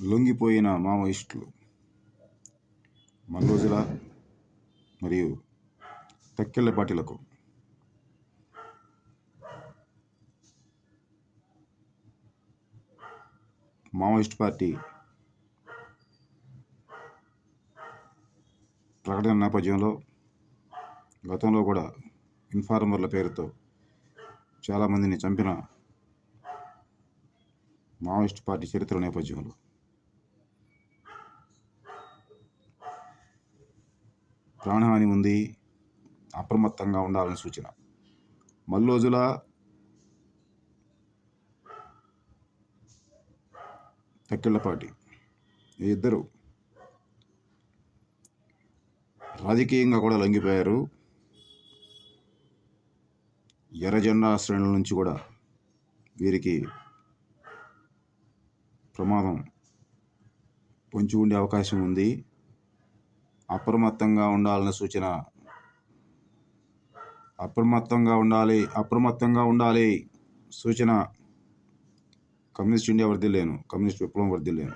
లొంగిపోయిన మావోయిస్టులు మల్లోజుల మరియు తక్కెళ్ళపాటిలకు Maoist party ప్రకటన నేపథ్యంలో గతంలో కూడా ఇన్ఫార్మర్ల పేరుతో చాలామందిని చంపిన మావోయిస్ట్ పార్టీ చరిత్ర నేపథ్యంలో ప్రాణహాని ఉంది, అప్రమత్తంగా ఉండాలని సూచన. మల్లోజుల తక్కెళ్ళపాటి ఇద్దరు రాజకీయంగా కూడా లొంగిపోయారు. ఎర్ర జెండా శ్రేణుల నుంచి కూడా వీరికి ప్రమాదం పొంచి ఉండే అవకాశం ఉంది. అప్రమత్తంగా ఉండాలన్న సూచన. అప్రమత్తంగా ఉండాలి సూచన. కమ్యూనిస్ట్ ఇండియా వర్ధిల్లేను, కమ్యూనిస్ట్ విప్లవం వర్ధిల్లేను.